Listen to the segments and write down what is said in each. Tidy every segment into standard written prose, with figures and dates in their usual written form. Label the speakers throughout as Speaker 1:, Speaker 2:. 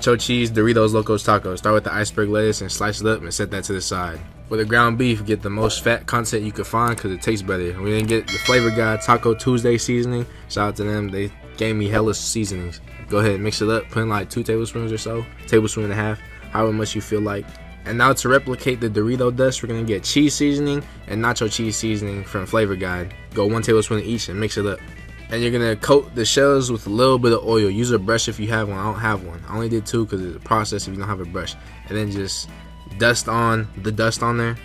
Speaker 1: Nacho cheese, Doritos Locos Tacos. Start with the iceberg lettuce and slice it up and set that to the side. For the ground beef, get the most fat content you can find because it tastes better. We didn't get the Flavor Guide Taco Tuesday seasoning. Shout out to them. They gave me hella seasonings. Go ahead and mix it up. Put in like 2 tablespoons or so. Tablespoon and a half. However much you feel like. And now to replicate the Dorito dust, we're going to get cheese seasoning and nacho cheese seasoning from Flavor Guide. Go 1 tablespoon each and mix it up. And you're going to coat the shells with a little bit of oil. Use a brush if you have one. I don't have one. I only did 2 because it's a process if you don't have a brush. And then just dust on the dust on there.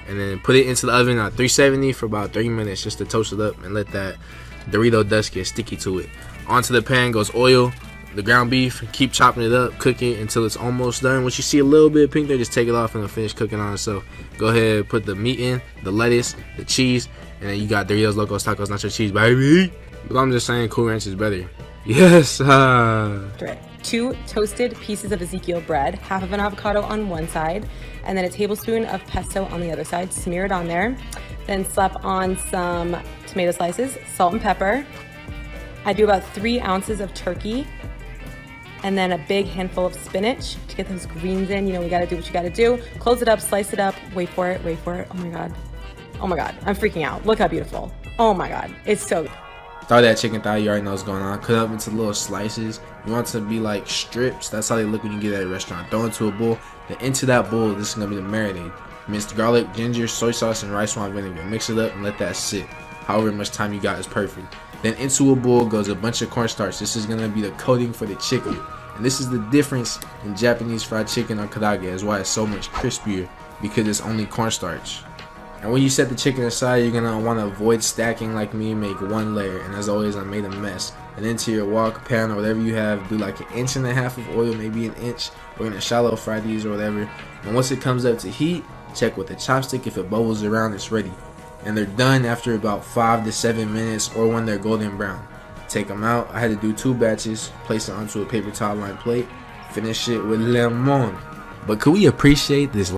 Speaker 1: And then put it into the oven at 370 for about 30 minutes just to toast it up and let that Dorito dust get sticky to it. Onto the pan goes oil, the ground beef. Keep chopping it up. Cook it until it's almost done. Once you see a little bit of pink there, just take it off and it'll finish cooking on itself. Go ahead, put the meat in, the lettuce, the cheese. And then you got Doritos Locos Tacos Nacho Cheese, baby. But I'm just saying Cool Ranch is better. Yes.
Speaker 2: 2 toasted pieces of Ezekiel bread, half of an avocado on one side, and then a tablespoon of pesto on the other side. Smear it on there. Then slap on some tomato slices, salt and pepper. I do about 3 ounces of turkey, and then a big handful of spinach to get those greens in. You know, we gotta do what you gotta do. Close it up, slice it up, wait for it. Oh my God. Oh my God, I'm freaking out. Look how beautiful. Oh my God, it's so good.
Speaker 1: Start that chicken thigh, you already know what's going on. Cut up into little slices. You want it to be like strips. That's how they look when you get at a restaurant. Throw into a bowl. Then into that bowl, this is gonna be the marinade. Minced garlic, ginger, soy sauce, and rice wine vinegar. Mix it up and let that sit. However much time you got is perfect. Then into a bowl goes a bunch of cornstarch. This is gonna be the coating for the chicken. And this is the difference in Japanese fried chicken or karaage. That's why it's so much crispier, because it's only cornstarch. And when you set the chicken aside, you're going to want to avoid stacking like me. Make 1 layer. And as always, I made a mess. And into your wok pan or whatever you have, do like 1.5 inches of oil, maybe 1 inch. We're going to shallow fry these or whatever. And once it comes up to heat, check with the chopstick. If it bubbles around, it's ready. And they're done after about 5 to 7 minutes or when they're golden brown. Take them out. I had to do 2 batches. Place it onto a paper towel lined plate. Finish it with lemon. But could we appreciate this?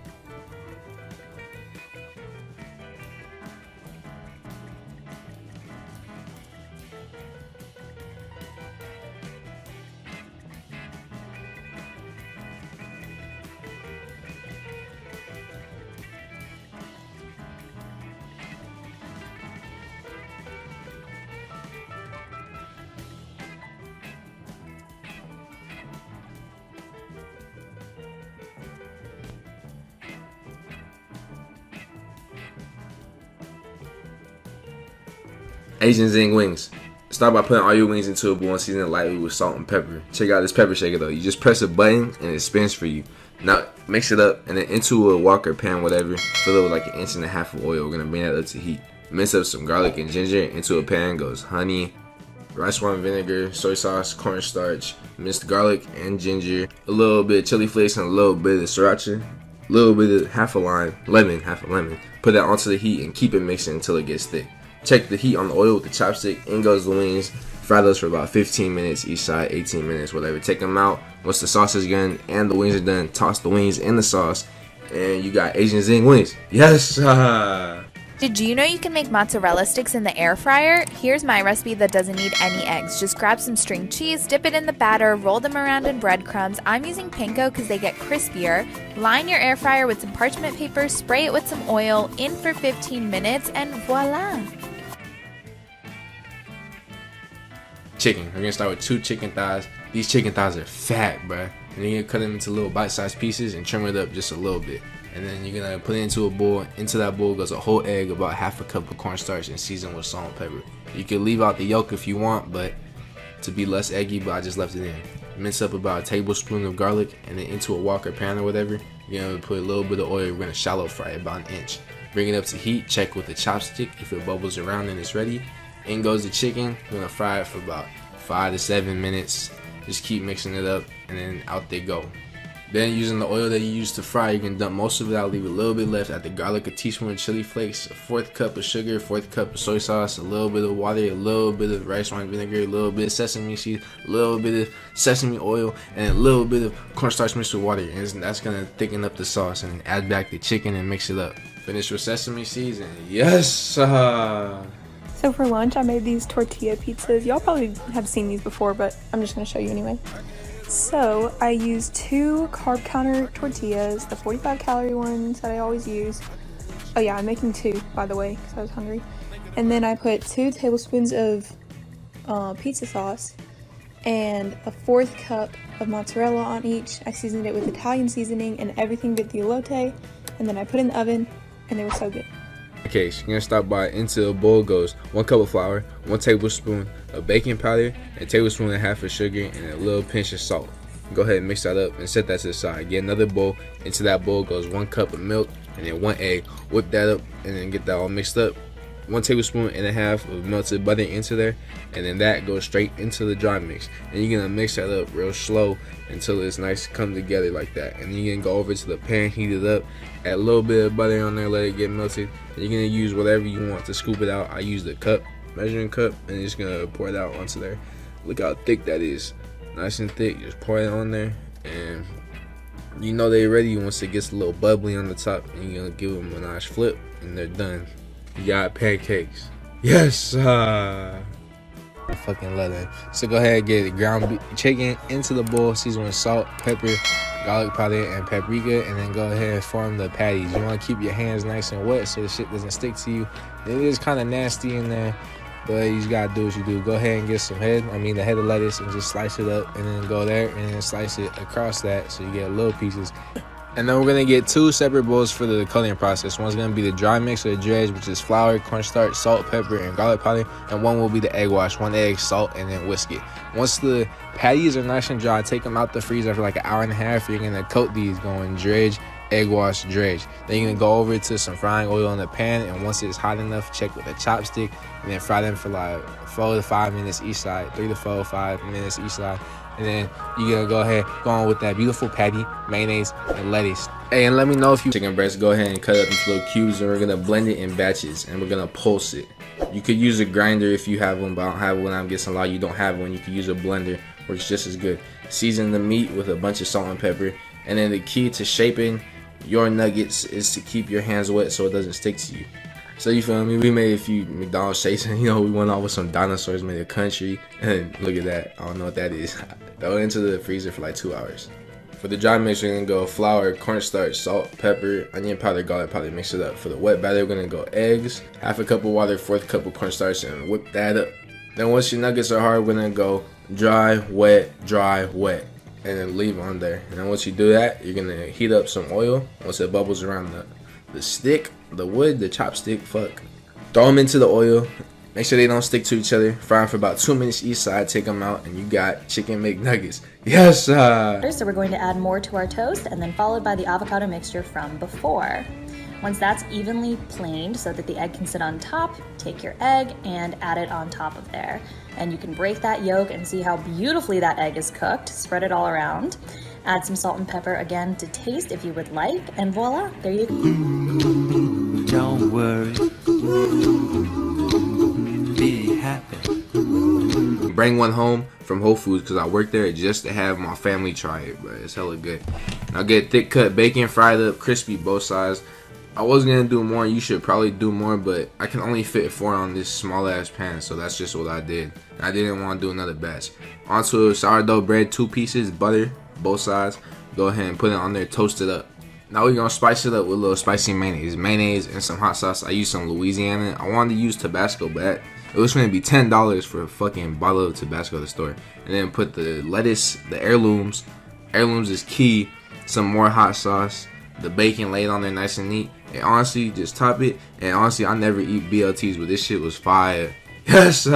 Speaker 1: Asian Zing wings. Start by putting all your wings into a bowl and season it lightly with salt and pepper. Check out this pepper shaker though. You just press a button and it spins for you. Now mix it up and then into a wok or pan, whatever. Fill it with like 1.5 inches of oil. We're gonna bring that up to heat. Mince up some garlic and ginger. Into a pan goes honey, rice wine vinegar, soy sauce, cornstarch, minced garlic and ginger, a little bit of chili flakes and a little bit of sriracha, a little bit of half a lemon. Put that onto the heat and keep it mixing until it gets thick. Check the heat on the oil with the chopstick. In goes the wings. Fry those for about 15 minutes each side, 18 minutes, whatever. Take them out. Once the sauce is done and the wings are done, toss the wings in the sauce, and you got Asian Zing wings. Yes!
Speaker 3: Did you know you can make mozzarella sticks in the air fryer? Here's my recipe that doesn't need any eggs. Just grab some string cheese, dip it in the batter, roll them around in breadcrumbs. I'm using panko because they get crispier. Line your air fryer with some parchment paper, spray it with some oil, in for 15 minutes, and voila!
Speaker 1: Chicken. We're gonna start with 2 chicken thighs. These chicken thighs are fat, bruh. And you're gonna cut them into little bite-sized pieces and trim it up just a little bit. And then you're gonna put it into a bowl. Into that bowl goes a whole egg, about 1/2 cup of cornstarch, and season with salt and pepper. You can leave out the yolk if you want, but to be less eggy, but I just left it in. Mince up about 1 tablespoon of garlic, and then into a wok or pan or whatever, you're gonna put a little bit of oil. We're gonna shallow fry it about 1 inch. Bring it up to heat. Check with the chopstick. If it bubbles around, then it's ready. In goes the chicken. We're gonna fry it for about 5 to 7 minutes. Just keep mixing it up, and then out they go. Then using the oil that you used to fry, you can dump most of it out, leave a little bit left. Add the garlic, a teaspoon of chili flakes, 1/4 cup of sugar, 1/4 cup of soy sauce, a little bit of water, a little bit of rice wine vinegar, a little bit of sesame seeds, a little bit of sesame oil, and a little bit of cornstarch mixed with water. And that's gonna thicken up the sauce. And then add back the chicken and mix it up. Finish with sesame seeds, and yes!
Speaker 4: So for lunch, I made these tortilla pizzas. Y'all probably have seen these before, but I'm just gonna show you anyway.
Speaker 5: So I use 2 carb counter tortillas, the 45 calorie ones that I always use. Oh yeah, I'm making 2, by the way, because I was hungry. And then I put 2 tablespoons of pizza sauce and a 1/4 cup of mozzarella on each. I seasoned it with Italian seasoning and everything but the elote, and then I put in the oven, and they were so good.
Speaker 1: Okay, so you're gonna start by into a bowl goes 1 cup of flour, 1 tablespoon of baking powder, a tablespoon and a half of sugar, and a little pinch of salt. Go ahead and mix that up and set that to the side. Get another bowl. Into that bowl goes 1 cup of milk and then 1 egg. Whip that up and then get that all mixed up. 1 tablespoon and a half of melted butter into there, and then that goes straight into the dry mix. And you're gonna mix that up real slow until it's nice to come together like that. And then you're gonna go over to the pan, heat it up, add a little bit of butter on there, let it get melted. And you're gonna use whatever you want to scoop it out. I use the cup, measuring cup, and just gonna pour it out onto there. Look how thick that is, nice and thick. Just pour it on there, and you know they're ready once it gets a little bubbly on the top. And you're gonna give them a nice flip, and they're done. You got pancakes. Yes, I fucking love that. So go ahead and get the ground chicken into the bowl, season with salt, pepper, garlic powder, and paprika, and then go ahead and form the patties. You want to keep your hands nice and wet so the shit doesn't stick to you. It is kind of nasty in there, but you just gotta do what you do. Go ahead and get some the head of lettuce, and just slice it up, and then go there and then slice it across that so you get little pieces. And then we're gonna get 2 separate bowls for the coloring process. One's gonna be the dry mix or the dredge, which is flour, cornstarch, salt, pepper, and garlic powder. And one will be the egg wash, 1 egg, salt, and then whisk it. Once the patties are nice and dry, take them out the freezer for like an hour and a half. You're gonna coat these going dredge, egg wash, dredge. Then you're gonna go over to some frying oil in the pan, and once it's hot enough, check with a chopstick, and then fry them for like 4 to 5 minutes each side, 3 to 4 or 5 minutes each side. And then you're gonna go ahead, go on with that beautiful patty, mayonnaise, and lettuce. Hey, and let me know if you chicken breast. Go ahead and cut it up into little cubes, and we're gonna blend it in batches, and we're gonna pulse it. You could use a grinder if you have one, but I don't have one. I'm guessing a lot of you don't have one. You could use a blender, works just as good. Season the meat with a bunch of salt and pepper, and then the key to shaping your nuggets is to keep your hands wet so it doesn't stick to you. So you feel me? We made a few McDonald's shakes, and we went off with some dinosaurs, made a country, and look at that. I don't know what that is. Throw it into the freezer for like 2 hours. For the dry mix, we're gonna go flour, cornstarch, salt, pepper, onion powder, garlic powder, mix it up. For the wet batter, we're gonna go eggs, 1/2 cup of water, 1/4 cup of cornstarch, and whip that up. Then once your nuggets are hard, we're gonna go dry, wet, and then leave on there. And then once you do that, you're gonna heat up some oil. Once it bubbles around the stick, the wood, the chopstick, throw them into the oil. Make sure they don't stick to each other. Fry them for about 2 minutes each side. Take them out, and you got chicken McNuggets. Yes,
Speaker 6: So we're going to add more to our toast, and then followed by the avocado mixture from before. Once that's evenly planed so that the egg can sit on top, take your egg and add it on top of there. And you can break that yolk and see how beautifully that egg is cooked. Spread it all around. Add some salt and pepper again to taste if you would like, and voila, there you go.
Speaker 7: Don't worry. Be happy.
Speaker 1: Bring one home from Whole Foods because I work there just to have my family try it, but it's hella good. Now get thick cut bacon, fried up, crispy both sides. I was gonna do more. You should probably do more, but I can only fit 4 on this small ass pan, so that's just what I did. I didn't want to do another batch. Onto sourdough bread, 2 pieces, butter, both sides. Go ahead and put it on there, toast it up. Now we're gonna spice it up with a little spicy mayonnaise and some hot sauce. I used some Louisiana. I wanted to use Tabasco, but it was gonna be $10 for a fucking bottle of Tabasco at the store. And then put the lettuce, the heirlooms. Heirlooms is key. Some more hot sauce. The bacon laid on there nice and neat. And honestly, just top it. And honestly, I never eat BLTs, but this shit was fire. Yes,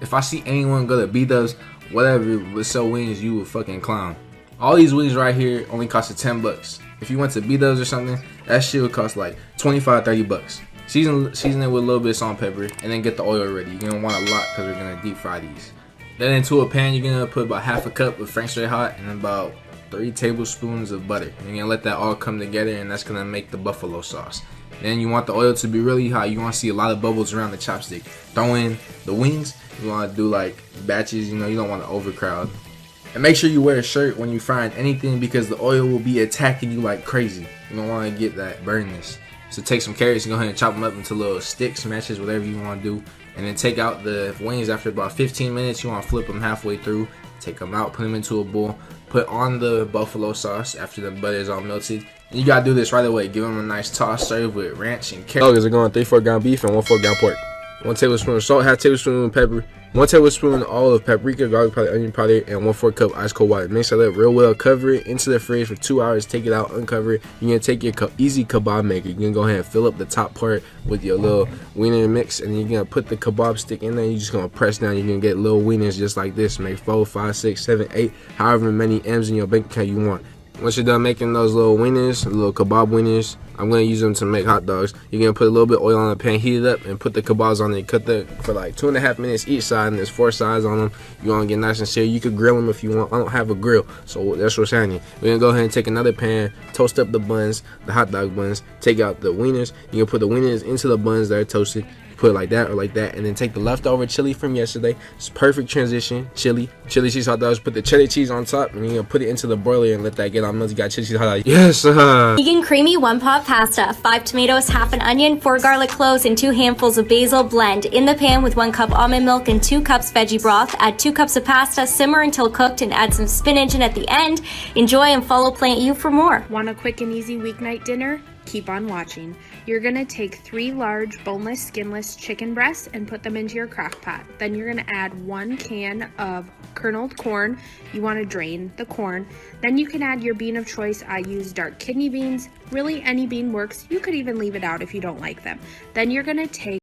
Speaker 1: If I see anyone go to B-Dubs, whatever, with sell wings, you a fucking clown. All these wings right here only costed $10. If you went to B-Dubs or something, that shit would cost like $25-30. Season it with a little bit of salt and pepper, and then get the oil ready. You're gonna want a lot because we're gonna deep fry these. Then into a pan, you're gonna put about 1/2 cup of Frank's Red Hot and about 3 tablespoons of butter. You're gonna let that all come together, and that's gonna make the buffalo sauce. Then you want the oil to be really hot. You want to see a lot of bubbles around the chopstick. Throw in the wings. You want to do like batches. You don't want to overcrowd. And make sure you wear a shirt when you're frying anything because the oil will be attacking you like crazy. You don't want to get that burnness. So take some carrots and go ahead and chop them up into little sticks, smashes, whatever you want to do. And then take out the wings after about 15 minutes. You want to flip them halfway through. Take them out, put them into a bowl. Put on the buffalo sauce after the butter is all melted. And you got to do this right away. Give them a nice toss. Serve with ranch and carrots. Burgers are going 3/4 ground beef and 1/4 ground pork. 1 tablespoon of salt, 1/2 tablespoon of pepper, 1 tablespoon all of paprika, garlic powder, onion powder, and 1/4 cup ice cold water. Mix that up real well. Cover it into the fridge for 2 hours. Take it out, uncover it. You're gonna take your easy kebab maker. You're gonna go ahead and fill up the top part with your little wiener mix, and you're gonna put the kebab stick in there. You're just gonna press down. You're gonna get little wieners just like this. Make 4, 5, 6, 7, 8, however many M's in your bank account you want. Once you're done making those little wieners, little kebab wieners, I'm going to use them to make hot dogs. You're going to put a little bit of oil on the pan, heat it up, and put the kebabs on it. Cut them for like 2.5 minutes each side, and there's 4 sides on them. You want to get nice and seared. You could grill them if you want. I don't have a grill, so that's what's happening. We're going to go ahead and take another pan, toast up the buns, the hot dog buns, take out the wieners. You're going to put the wieners into the buns that are toasted. Put it like that or like that, and then take the leftover chili from yesterday. It's perfect transition. Chili cheese hot dogs. Put the cheddar cheese on top, and you're gonna put it into the broiler and let that get on. You got chili cheese hot dogs. Yes.
Speaker 8: Vegan creamy 1-pot pasta. 5 tomatoes, half an onion, 4 garlic cloves, and 2 handfuls of basil. Blend in the pan with 1 cup almond milk and 2 cups veggie broth. Add 2 cups of pasta. Simmer until cooked, and add some spinach. And at the end, enjoy and follow Plant You for more.
Speaker 9: Want a quick and easy weeknight dinner? Keep on watching. You're gonna take 3 large boneless, skinless chicken breasts and put them into your crock pot. Then you're gonna add 1 can of kerneled corn. You wanna drain the corn. Then you can add your bean of choice. I use dark kidney beans. Really, any bean works. You could even leave it out if you don't like them. Then you're gonna take